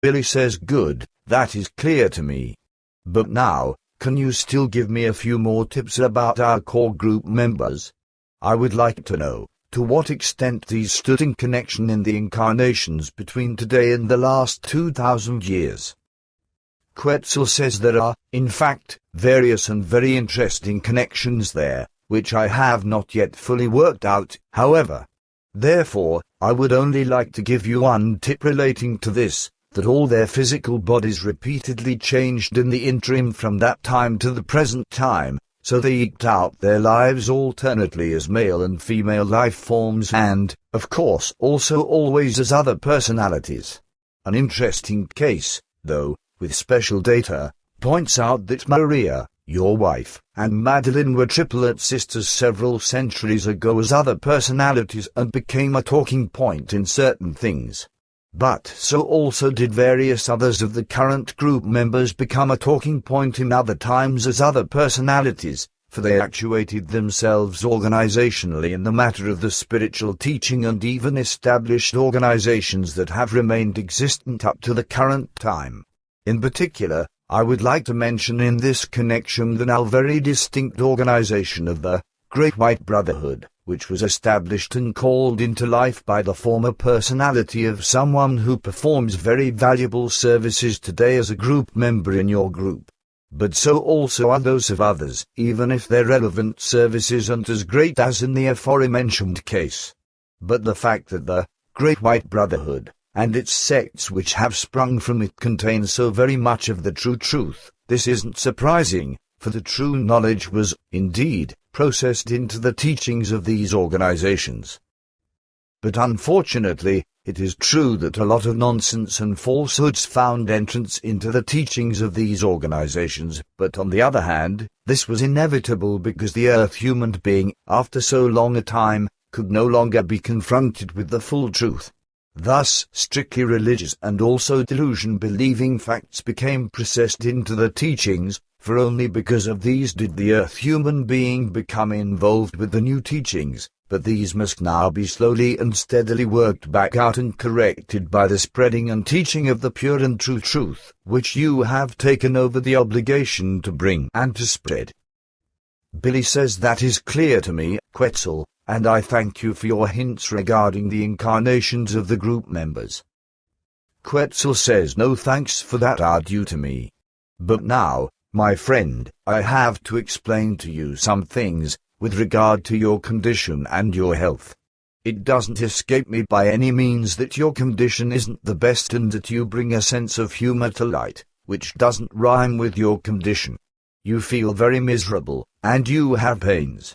Billy says, good, that is clear to me. But now, can you still give me a few more tips about our core group members? I would like to know, to what extent these stood in connection in the incarnations between today and the last 2,000 years. Quetzal says there are, in fact, various and very interesting connections there, which I have not yet fully worked out, however. Therefore, I would only like to give you one tip relating to this, that all their physical bodies repeatedly changed in the interim from that time to the present time, so they eked out their lives alternately as male and female life forms and, of course, also always as other personalities. An interesting case, though, with special data, points out that Maria, your wife, and Madeline were triplet sisters several centuries ago as other personalities and became a talking point in certain things. But so also did various others of the current group members become a talking point in other times as other personalities, for they actuated themselves organizationally in the matter of the spiritual teaching and even established organizations that have remained existent up to the current time. In particular, I would like to mention in this connection the now very distinct organization of the Great White Brotherhood, which was established and called into life by the former personality of someone who performs very valuable services today as a group member in your group. But so also are those of others, even if their relevant services aren't as great as in the aforementioned case. But the fact that the Great White Brotherhood, and its sects which have sprung from it contain so very much of the true truth, this isn't surprising, for the true knowledge was, indeed, processed into the teachings of these organizations. But unfortunately, it is true that a lot of nonsense and falsehoods found entrance into the teachings of these organizations, but on the other hand, this was inevitable because the Earth human being, after so long a time, could no longer be confronted with the full truth. Thus, strictly religious and also delusion-believing facts became processed into the teachings, for only because of these did the Earth human being become involved with the new teachings, but these must now be slowly and steadily worked back out and corrected by the spreading and teaching of the pure and true truth, which you have taken over the obligation to bring and to spread. Billy says that is clear to me, Quetzal, and I thank you for your hints regarding the incarnations of the group members. Quetzal says no thanks for that are due to me. But now, my friend, I have to explain to you some things, with regard to your condition and your health. It doesn't escape me by any means that your condition isn't the best and that you bring a sense of humor to light, which doesn't rhyme with your condition. You feel very miserable, and you have pains.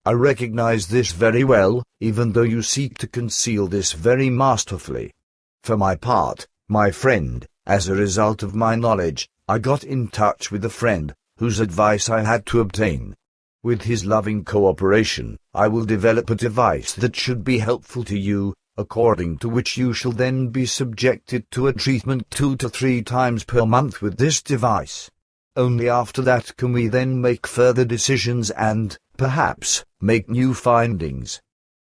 I recognize this very well, even though you seek to conceal this very masterfully. For my part, my friend, as a result of my knowledge, I got in touch with a friend, whose advice I had to obtain. With his loving cooperation, I will develop a device that should be helpful to you, according to which you shall then be subjected to a treatment 2 to 3 times per month with this device. Only after that can we then make further decisions and, perhaps, make new findings.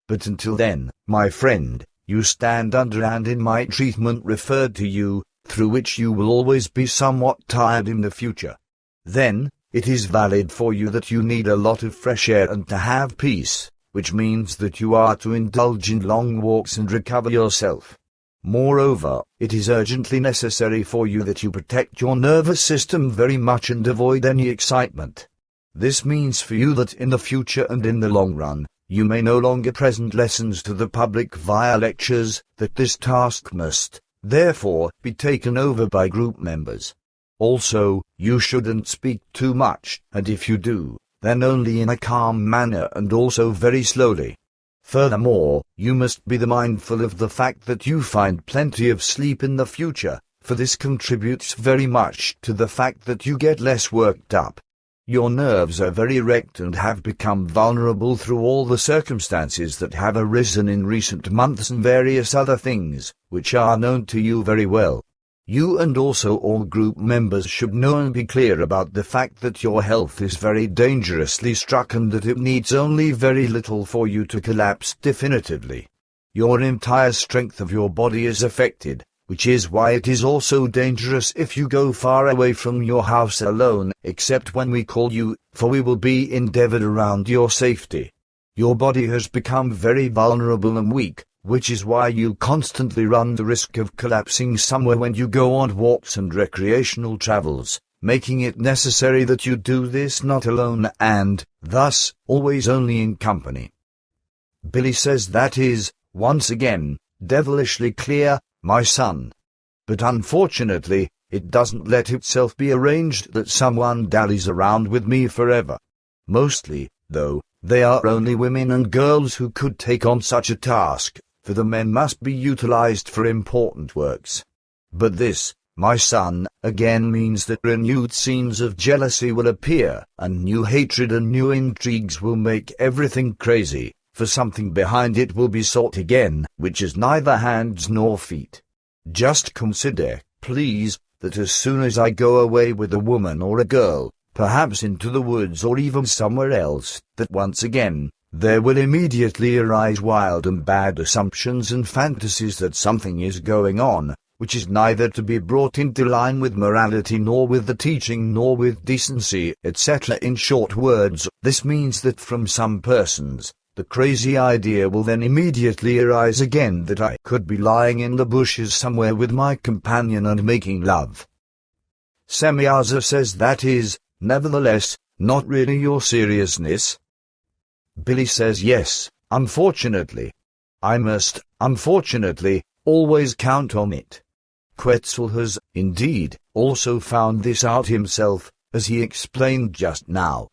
But until then, my friend, you stand under and in my treatment referred to you, through which you will always be somewhat tired in the future. Then, it is valid for you that you need a lot of fresh air and to have peace, which means that you are to indulge in long walks and recover yourself. Moreover, it is urgently necessary for you that you protect your nervous system very much and avoid any excitement. This means for you that in the future and in the long run, you may no longer present lessons to the public via lectures, that this task must, therefore, be taken over by group members. Also, you shouldn't speak too much, and if you do, then only in a calm manner and also very slowly. Furthermore, you must be mindful of the fact that you find plenty of sleep in the future, for this contributes very much to the fact that you get less worked up. Your nerves are very wrecked and have become vulnerable through all the circumstances that have arisen in recent months and various other things, which are known to you very well. You and also all group members should know and be clear about the fact that your health is very dangerously struck and that it needs only very little for you to collapse definitively. Your entire strength of your body is affected, which is why it is also dangerous if you go far away from your house alone, except when we call you, for we will be endeavored around your safety. Your body has become very vulnerable and weak, which is why you constantly run the risk of collapsing somewhere when you go on walks and recreational travels, making it necessary that you do this not alone and, thus, always only in company. Billy says that is, once again, devilishly clear, my son. But unfortunately, it doesn't let itself be arranged that someone dallies around with me forever. Mostly, though, they are only women and girls who could take on such a task, for the men must be utilized for important works. But this, my son, again means that renewed scenes of jealousy will appear, and new hatred and new intrigues will make everything crazy, for something behind it will be sought again, which is neither hands nor feet. Just consider, please, that as soon as I go away with a woman or a girl, perhaps into the woods or even somewhere else, that once again, there will immediately arise wild and bad assumptions and fantasies that something is going on, which is neither to be brought into line with morality nor with the teaching nor with decency, etc. In short words, this means that from some persons, the crazy idea will then immediately arise again that I could be lying in the bushes somewhere with my companion and making love. Semyaza says that is, nevertheless, not really your seriousness. Billy says yes, unfortunately. I must, unfortunately, always count on it. Quetzal has, indeed, also found this out himself, as he explained just now.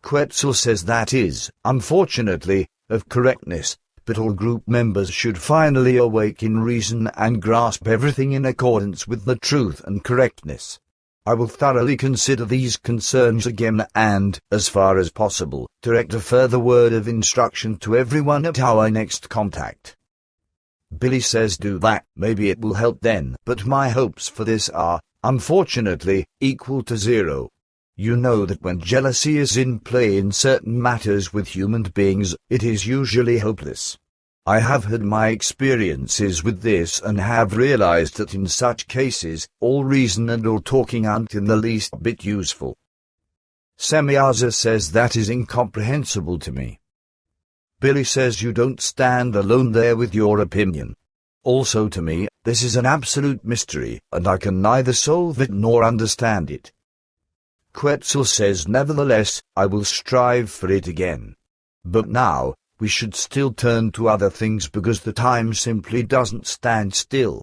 Quetzal says that is, unfortunately, of correctness, but all group members should finally awake in reason and grasp everything in accordance with the truth and correctness. I will thoroughly consider these concerns again and, as far as possible, direct a further word of instruction to everyone at our next contact. Billy says do that, maybe it will help then, but my hopes for this are, unfortunately, equal to zero. You know that when jealousy is in play in certain matters with human beings, it is usually hopeless. I have had my experiences with this and have realized that in such cases, all reason and all talking aren't in the least bit useful. Semyaza says that is incomprehensible to me. Billy says you don't stand alone there with your opinion. Also to me, this is an absolute mystery, and I can neither solve it nor understand it. Quetzal says nevertheless, I will strive for it again. But now, we should still turn to other things because the time simply doesn't stand still.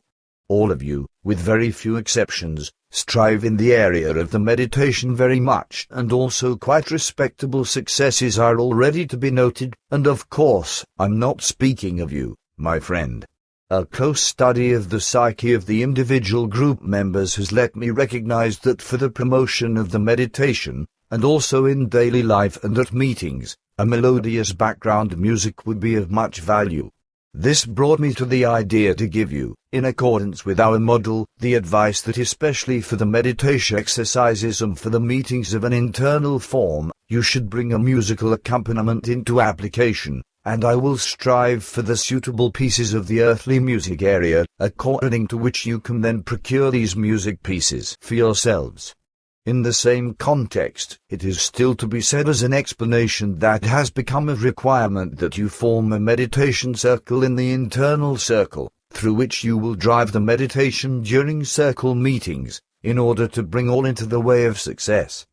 All of you, with very few exceptions, strive in the area of the meditation very much, and also quite respectable successes are already to be noted, and of course, I'm not speaking of you, my friend. A close study of the psyche of the individual group members has let me recognize that for the promotion of the meditation, and also in daily life and at meetings, a melodious background music would be of much value. This brought me to the idea to give you, in accordance with our model, the advice that especially for the meditation exercises and for the meetings of an internal form, you should bring a musical accompaniment into application, and I will strive for the suitable pieces of the earthly music area, according to which you can then procure these music pieces for yourselves. In the same context, it is still to be said as an explanation that has become a requirement that you form a meditation circle in the internal circle, through which you will drive the meditation during circle meetings, in order to bring all into the way of success.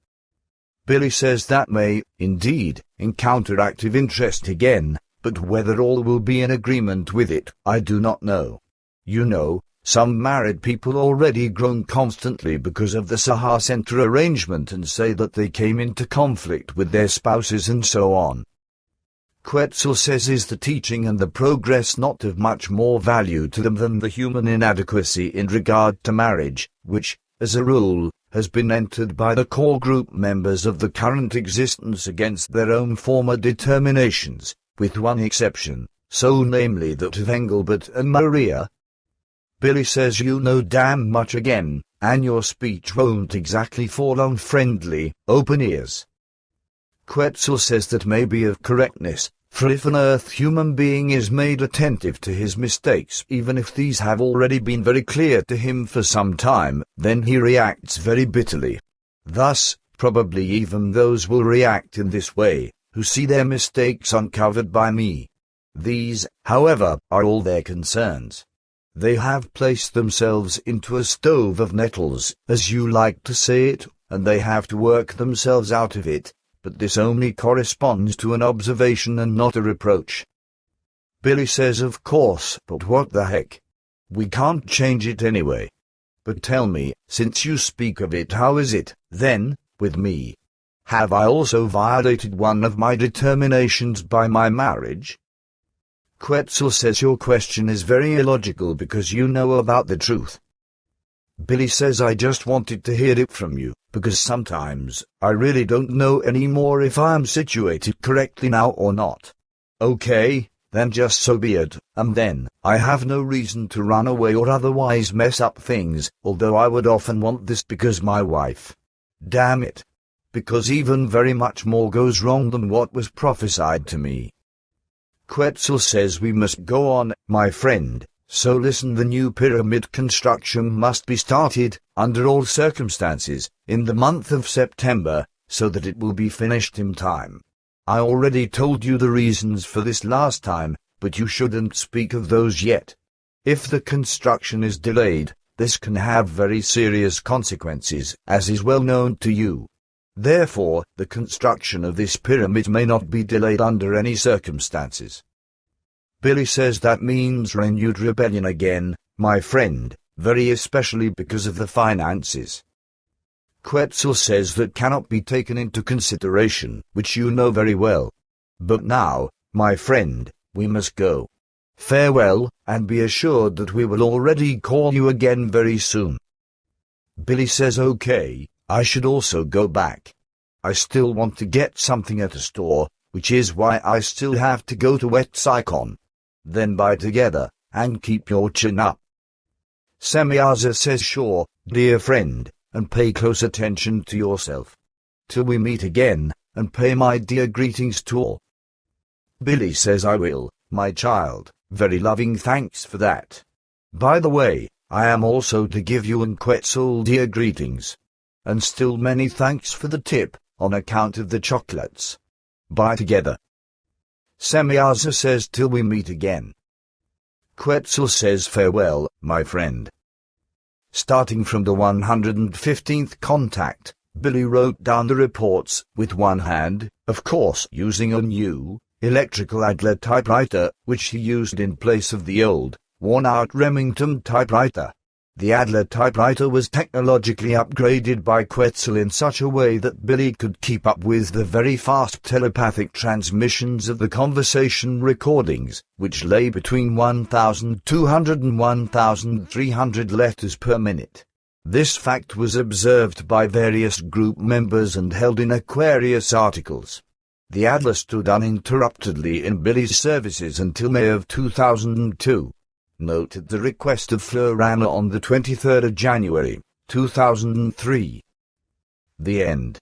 Billy says that may, indeed, encounter active interest again, but whether all will be in agreement with it, I do not know. You know, some married people already groan constantly because of the Saha Center arrangement and say that they came into conflict with their spouses and so on. Quetzal says is the teaching and the progress not of much more value to them than the human inadequacy in regard to marriage, which, as a rule, has been entered by the core group members of the current existence against their own former determinations, with one exception, so namely that of Engelbert and Maria. Billy says you know damn much again, and your speech won't exactly fall on friendly, open ears. Quetzal says that may be of correctness, For if an Earth human being is made attentive to his mistakes, even if these have already been very clear to him for some time, then he reacts very bitterly. Thus, probably even those will react in this way, who see their mistakes uncovered by me. These, however, are all their concerns. They have placed themselves into a stove of nettles, as you like to say it, and they have to work themselves out of it. But this only corresponds to an observation and not a reproach. Billy says, of course, but what the heck? We can't change it anyway. But tell me, since you speak of it, how is it, then, with me? Have I also violated one of my determinations by my marriage? Quetzal says your question is very illogical because you know about the truth. Billy says, I just wanted to hear it from you, because sometimes I really don't know anymore if I am situated correctly now or not. Okay, then just so be it, and then I have no reason to run away or otherwise mess up things, although I would often want this because my wife. Damn it. Because even very much more goes wrong than what was prophesied to me. Quetzal says we must go on, my friend. So listen, the new pyramid construction must be started, under all circumstances, in the month of September, so that it will be finished in time. I already told you the reasons for this last time, but you shouldn't speak of those yet. If the construction is delayed, this can have very serious consequences, as is well known to you. Therefore, the construction of this pyramid may not be delayed under any circumstances. Billy says that means renewed rebellion again, my friend, very especially because of the finances. Quetzal says that cannot be taken into consideration, which you know very well. But now, my friend, we must go. Farewell, and be assured that we will already call you again very soon. Billy says okay, I should also go back. I still want to get something at a store, which is why I still have to go to Wetsikon. Then buy together, and keep your chin up. Semyaza says sure, dear friend, and pay close attention to yourself. Till we meet again, and pay my dear greetings to all. Billy says I will, my child, very loving thanks for that. By the way, I am also to give you and Quetzal dear greetings. And still many thanks for the tip, on account of the chocolates. Buy together. Semyaza says till we meet again. Quetzal says farewell, my friend. Starting from the 115th contact, Billy wrote down the reports with one hand, of course using a new, electrical Adler typewriter, which he used in place of the old, worn-out Remington typewriter. The Adler typewriter was technologically upgraded by Quetzal in such a way that Billy could keep up with the very fast telepathic transmissions of the conversation recordings, which lay between 1,200 and 1,300 letters per minute. This fact was observed by various group members and held in Aquarius articles. The Adler stood uninterruptedly in Billy's services until May of 2002. Note at the request of Florana on the 23rd of January, 2003. The end.